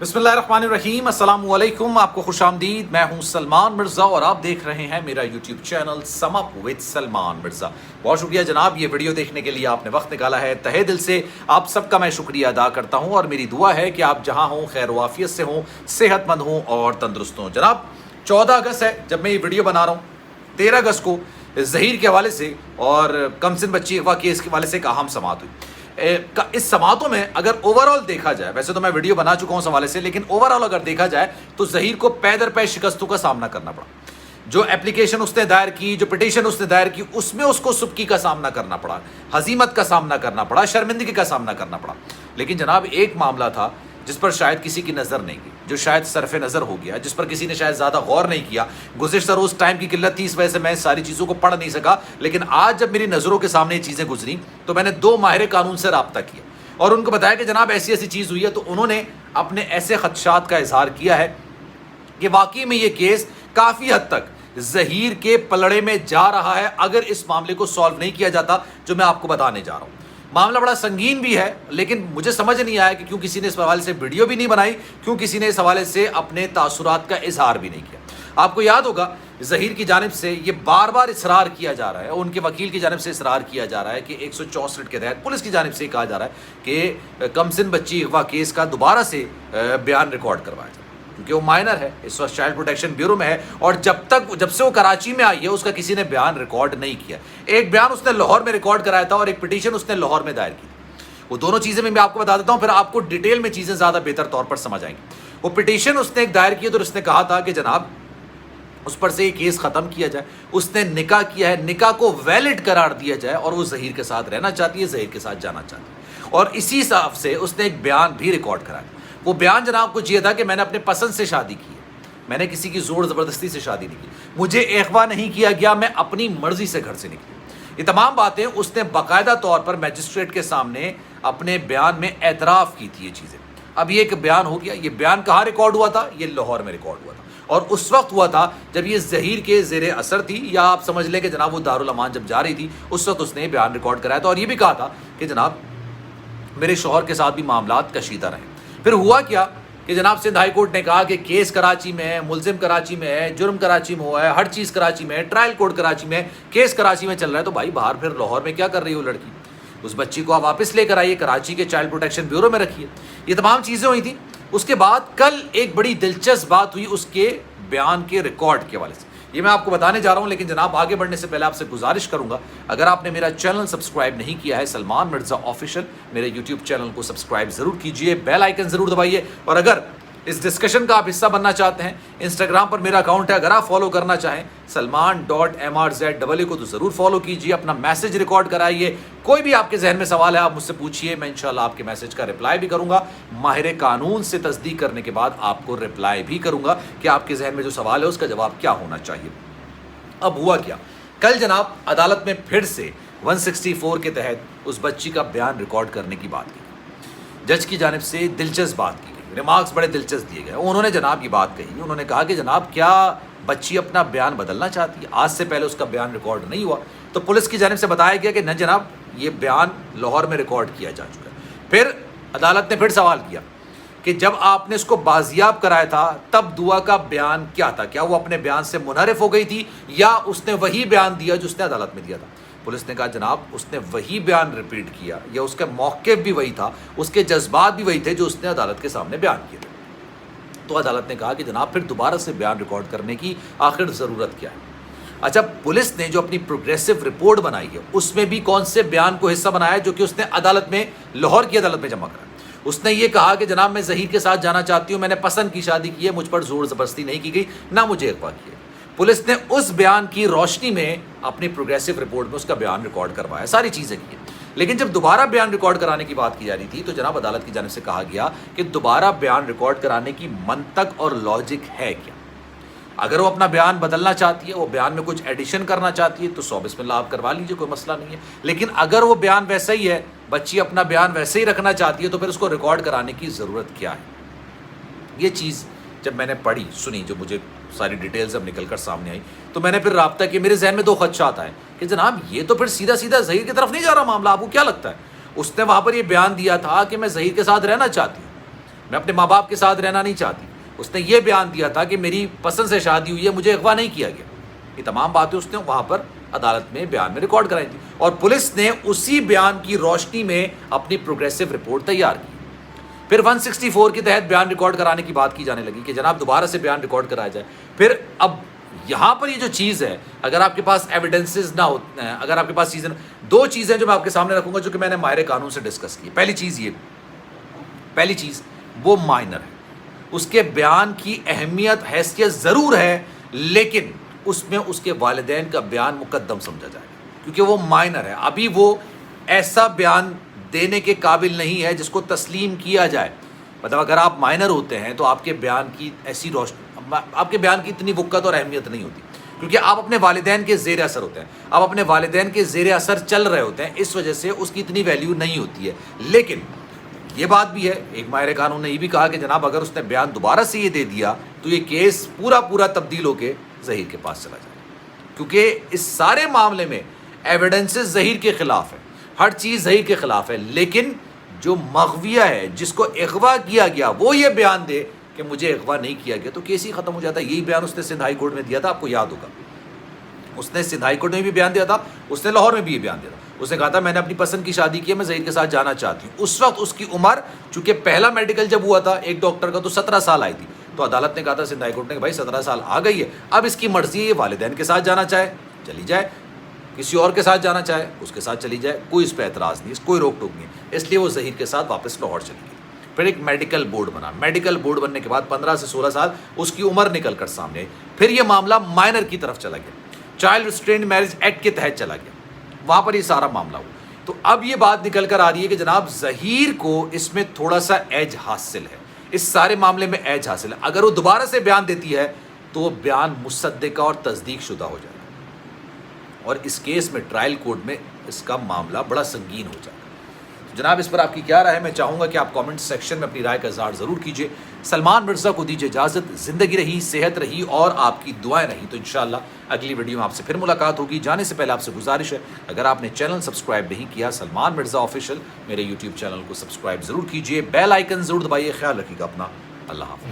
बिस्मिल्लाहिर्रहमानिर्रहीम, अस्सलाम वालेकुम। आपको खुश आमदीद। मैं हूं सलमान मिर्ज़ा और आप देख रहे हैं मेरा YouTube channel sum up with Salman Mirza. बहुत शुक्रिया जनाब, ये वीडियो देखने के लिए आपने वक्त निकाला है। तहे दिल से आप सबका मैं शुक्रिया अदा करता हूं और मेरी दुआ है कि आप जहां हों खैर वाफियत से हों, सेहतमंद हों और तंदुरुस्त हों। जनाब 14 अगस्त है जब मैं ये वीडियो बना रहा हूँ। 13 अगस्त को ज़हीर के हवाले से और कमसिन बच्ची अगवा केस के हवाले से एक अहम समाअत हुई। इस समातों में अगर ओवरऑल देखा जाए, वैसे तो मैं वीडियो बना चुका हूं इस हवाले से, लेकिन ओवरऑल अगर देखा जाए तो ज़हीर को पै दर पै शिकस्तों का सामना करना पड़ा। जो एप्लीकेशन उसने दायर की, जो पिटीशन उसने दायर की, उसमें उसको सुबकी का सामना करना पड़ा, हजीमत का सामना करना पड़ा, शर्मिंदगी का सामना करना पड़ा। लेकिन जनाब एक मामला था जिस पर शायद किसी की नज़र नहीं गई, जो शायद सरफ नज़र हो गया, जिस पर किसी ने शायद ज़्यादा गौर नहीं किया। गुज़िश्ता रोज़ टाइम की किल्लत थी, इस वजह से मैं सारी चीज़ों को पढ़ नहीं सका। लेकिन आज जब मेरी नज़रों के सामने ये चीज़ें गुजरी तो मैंने 2 माहिर कानून से रब्ता किया और उनको बताया कि जनाब ऐसी ऐसी चीज़ हुई है। तो उन्होंने अपने ऐसे खदशात का इजहार किया है कि वाकई में ये केस काफ़ी हद तक ज़हीर के पलड़े में जा रहा है अगर इस मामले को सॉल्व नहीं किया जाता, जो मैं आपको बताने जा रहा हूँ। मामला बड़ा संगीन भी है, लेकिन मुझे समझ नहीं आया कि क्यों किसी ने इस हवाले से वीडियो भी नहीं बनाई, क्यों किसी ने इस हवाले से अपने तासुरात का इजहार भी नहीं किया। आपको याद होगा ज़हीर की जानिब से ये बार बार इसरार किया जा रहा है, उनके वकील की जानिब से इसरार किया जा रहा है कि 164 के तहत पुलिस की जानिब से कहा जा रहा है कि कमसिन बच्ची अगवा केस का दोबारा से बयान रिकॉर्ड करवाया जाए, क्योंकि वो माइनर है, इस वक्त चाइल्ड प्रोटेक्शन ब्यूरो में है और जब से वो कराची में आई है उसका किसी ने बयान रिकॉर्ड नहीं किया। एक बयान उसने लाहौर में रिकॉर्ड कराया था और एक पिटीशन उसने लाहौर में दायर की थी। वो दोनों चीज़ें मैं आपको बता देता हूँ, फिर आपको डिटेल में चीज़ें ज़्यादा बेहतर तौर पर समझ आएंगी। वो पिटीशन उसने एक दायर की तो उसने कहा था कि जनाब उस पर से ये केस ख़त्म किया जाए। उसने निकाह किया है, निकाह को वैलिड करार दिया जाए और वो ज़हीर के साथ रहना चाहती है, ज़हीर के साथ जाना चाहती है। और इसी हिसाब से उसने एक बयान भी रिकॉर्ड कराया। वो बयान जनाब कुछ ये था कि मैंने अपने पसंद से शादी की है, मैंने किसी की ज़ोर ज़बरदस्ती से शादी नहीं की, मुझे अगवा नहीं किया गया, मैं अपनी मर्ज़ी से घर से निकली। ये तमाम बातें उसने बाकायदा तौर पर मैजिस्ट्रेट के सामने अपने बयान में एतराफ़ की थी ये चीज़ें। अब ये एक बयान हो गया। ये बयान कहाँ रिकॉर्ड हुआ था? ये लाहौर में रिकॉर्ड हुआ था और उस वक्त हुआ था जब ये ज़हीर के ज़ेरे असर थी, या आप समझ लें कि जनाब वो दारुल अमान जब जा रही थी उस वक्त उसने बयान रिकॉर्ड कराया था और ये भी कहा था कि जनाब मेरे शौहर के साथ भी मामलात कशीदा रहे। फिर हुआ क्या कि जनाब सिंध हाई कोर्ट ने कहा कि केस कराची में है, मुलजिम कराची में है, जुर्म कराची में हुआ है, हर चीज़ कराची में है, ट्रायल कोर्ट कराची में है, केस कराची में चल रहा है। तो भाई बाहर फिर लाहौर में क्या कर रही हो लड़की? उस बच्ची को आप वापस लेकर आइए, कराची के चाइल्ड प्रोटेक्शन ब्यूरो में रखिए। ये तमाम चीज़ें हुई थी। उसके बाद कल एक बड़ी दिलचस्प बात हुई उसके बयान के रिकॉर्ड के हवाले से, ये मैं आपको बताने जा रहा हूं। लेकिन जनाब आगे बढ़ने से पहले आपसे गुजारिश करूंगा, अगर आपने मेरा चैनल सब्सक्राइब नहीं किया है सलमान मिर्ज़ा ऑफिशियल, मेरे यूट्यूब चैनल को सब्सक्राइब ज़रूर कीजिए, बेल आइकन ज़रूर दबाइए। और अगर इस डिस्कशन का आप हिस्सा बनना चाहते हैं, इंस्टाग्राम पर मेरा अकाउंट है, अगर आप फॉलो करना चाहें salman.mrz को तो ज़रूर फॉलो कीजिए। अपना मैसेज रिकॉर्ड कराइए, कोई भी आपके जहन में सवाल है आप मुझसे पूछिए, मैं इंशाल्लाह आपके मैसेज का रिप्लाई भी करूंगा। माहिर कानून से तस्दीक करने के बाद आपको रिप्लाई भी करूंगा कि आपके जहन में जो सवाल है उसका जवाब क्या होना चाहिए। अब हुआ क्या, कल जनाब अदालत में फिर से 164 के तहत उस बच्ची का बयान रिकॉर्ड करने की बात की। जज की जानिब से दिलचस्प बात की गई, रिमार्क्स बड़े दिलचस्प दिए गए। उन्होंने जनाब की बात कही, उन्होंने कहा कि जनाब क्या बच्ची अपना बयान बदलना चाहती है? आज से पहले उसका बयान रिकॉर्ड नहीं हुआ। तो पुलिस की जानिब से बताया गया कि न जनाब, ये बयान लाहौर में रिकॉर्ड किया जा चुका है। फिर अदालत ने फिर सवाल किया कि जब आपने इसको बाजियाब कराया था तब दुआ का बयान क्या था? क्या वो अपने बयान से मुनहरिफ हो गई थी या उसने वही बयान दिया जो उसने अदालत में दिया था? पुलिस ने कहा जनाब उसने वही बयान रिपीट किया, या उसका मौक़िफ़ भी वही था, उसके जज्बात भी वही थे जो उसने अदालत के सामने बयान किए थे। तो अदालत ने कहा कि जनाब फिर दोबारा से बयान रिकॉर्ड करने की आखिर ज़रूरत क्या है? अच्छा, पुलिस ने जो अपनी प्रोग्रेसिव रिपोर्ट बनाई है उसमें भी कौन से बयान को हिस्सा बनाया जो कि उसने अदालत में, लाहौर की अदालत में जमा कराया। उसने ये कहा कि जनाब मैं ज़हीर के साथ जाना चाहती हूँ, मैंने पसंद की शादी की है, मुझ पर ज़ोर ज़बरदस्ती नहीं की गई, ना मुझे अगवा किया। पुलिस ने उस बयान की रोशनी में अपनी प्रोग्रेसिव रिपोर्ट में उसका बयान रिकॉर्ड करवाया, सारी चीज़ें की। लेकिन जब दोबारा बयान रिकॉर्ड कराने की बात की जा रही थी तो जनाब अदालत की जानिब से कहा गया कि दोबारा बयान रिकॉर्ड कराने की मंतक और लॉजिक है क्या? अगर वो अपना बयान बदलना चाहती है, वो बयान में कुछ एडिशन करना चाहती है तो सौ बिस्मिल्लाह आप करवा लीजिए, कोई मसला नहीं है। लेकिन अगर वो बयान वैसा ही है, बच्ची अपना बयान वैसे ही रखना चाहती है, तो फिर उसको रिकॉर्ड कराने की ज़रूरत क्या है? ये चीज़ जब मैंने पढ़ी सुनी, जो मुझे सारी डिटेल्स जब निकल कर सामने आई, तो मैंने फिर राब्ता किया। मेरे जहन में 2 खदशात आए कि जनाब ये तो फिर सीधा सीधा ज़हीर की तरफ नहीं जा रहा मामला। आपको क्या लगता है? उसने वहाँ पर ये बयान दिया था कि मैं ज़हीर के साथ रहना चाहती हूँ, میں اپنے ماں باپ کے ساتھ رہنا نہیں چاہتی. اس نے یہ بیان دیا تھا کہ میری پسند سے شادی ہوئی ہے, مجھے اغوا نہیں کیا گیا. یہ تمام باتیں اس نے وہاں پر عدالت میں بیان میں ریکارڈ کرائی تھی, اور پولیس نے اسی بیان کی روشنی میں اپنی پروگریسو رپورٹ تیار کی. پھر 164 کے تحت بیان ریکارڈ کرانے کی بات کی جانے لگی کہ جناب دوبارہ سے بیان ریکارڈ کرایا جائے. پھر اب یہاں پر یہ جو چیز ہے, اگر آپ کے پاس ایویڈنسز نہ ہو, اگر آپ کے پاس چیزیں, دو چیزیں جو میں آپ کے سامنے رکھوں گا جو کہ میں نے ماہر قانون سے ڈسکس کی. پہلی چیز وہ مائنر ہے, اس کے بیان کی اہمیت حیثیت ضرور ہے, لیکن اس میں اس کے والدین کا بیان مقدم سمجھا جائے گا کیونکہ وہ مائنر ہے. ابھی وہ ایسا بیان دینے کے قابل نہیں ہے جس کو تسلیم کیا جائے. مطلب اگر آپ مائنر ہوتے ہیں تو آپ کے بیان کی ایسی آپ کے بیان کی اتنی وقت اور اہمیت نہیں ہوتی, کیونکہ آپ اپنے والدین کے زیر اثر ہوتے ہیں, آپ اپنے والدین کے زیر اثر چل رہے ہوتے ہیں, اس وجہ سے اس کی اتنی ویلیو نہیں ہوتی ہے. لیکن یہ بات بھی ہے, ایک ماہر قانون نے یہ بھی کہا کہ جناب اگر اس نے بیان دوبارہ سے یہ دے دیا تو یہ کیس پورا تبدیل ہو کے ظہیر کے پاس چلا جائے, کیونکہ اس سارے معاملے میں ایویڈنسز ظہیر کے خلاف ہے, ہر چیز ظہیر کے خلاف ہے. لیکن جو مغویہ ہے, جس کو اغوا کیا گیا, وہ یہ بیان دے کہ مجھے اغوا نہیں کیا گیا, تو کیس ہی ختم ہو جاتا ہے. یہی بیان اس نے سندھ ہائی کورٹ میں دیا تھا, آپ کو یاد ہوگا. اس نے سندھ ہائی کورٹ میں بھی بیان دیا تھا, اس نے لاہور میں بھی یہ بیان دیا تھا. اس نے کہا تھا میں نے اپنی پسند کی شادی کی ہے, میں ظہیر کے ساتھ جانا چاہتی ہوں. اس وقت اس کی عمر, چونکہ پہلا میڈیکل جب ہوا تھا ایک ڈاکٹر کا تو 17 سال آئی تھی, تو عدالت نے کہا تھا, سندھ ہائی کورٹ نے کہ بھائی 17 سال آ گئی ہے, اب اس کی مرضی ہے, یہ والدین کے ساتھ جانا چاہے چلی جائے, کسی اور کے ساتھ جانا چاہے اس کے ساتھ چلی جائے, کوئی اس پہ اعتراض نہیں, کوئی روک ٹوک نہیں. اس لیے وہ ظہیر کے ساتھ واپس لاہور چلی گئی. پھر ایک میڈیکل بورڈ بنا, میڈیکل بورڈ بننے کے بعد 15 سے 16 سال اس کی عمر نکل کر سامنے آئی. پھر یہ معاملہ مائنر کی طرف چلا گیا, چائلڈ ریسٹرینڈ میرج ایکٹ کے تحت چلا گیا, وہاں پر یہ سارا معاملہ ہوا. تو اب یہ بات نکل کر آ رہی ہے کہ جناب ظہیر کو اس میں تھوڑا سا ایج حاصل ہے, اس سارے معاملے میں ایج حاصل ہے. اگر وہ دوبارہ سے بیان دیتی ہے تو وہ بیان مصدقہ اور تصدیق شدہ ہو جائے گا, اور اس کیس میں ٹرائل کورٹ میں اس کا معاملہ بڑا سنگین ہو جائے گا. جناب اس پر آپ کی کیا رائے ہے؟ میں چاہوں گا کہ آپ کامنٹ سیکشن میں اپنی رائے کا اظہار ضرور کیجیے. سلمان مرزا کو دیجیے اجازت, زندگی رہی, صحت رہی اور آپ کی دعائیں رہی تو انشاءاللہ اگلی ویڈیو میں آپ سے پھر ملاقات ہوگی. جانے سے پہلے آپ سے گزارش ہے, اگر آپ نے چینل سبسکرائب نہیں کیا سلمان مرزا آفیشیل, میرے یوٹیوب چینل کو سبسکرائب ضرور کیجیے, بیل آئیکن ضرور دبائیے. خیال رکھیے گا اپنا, اللہ حافظ.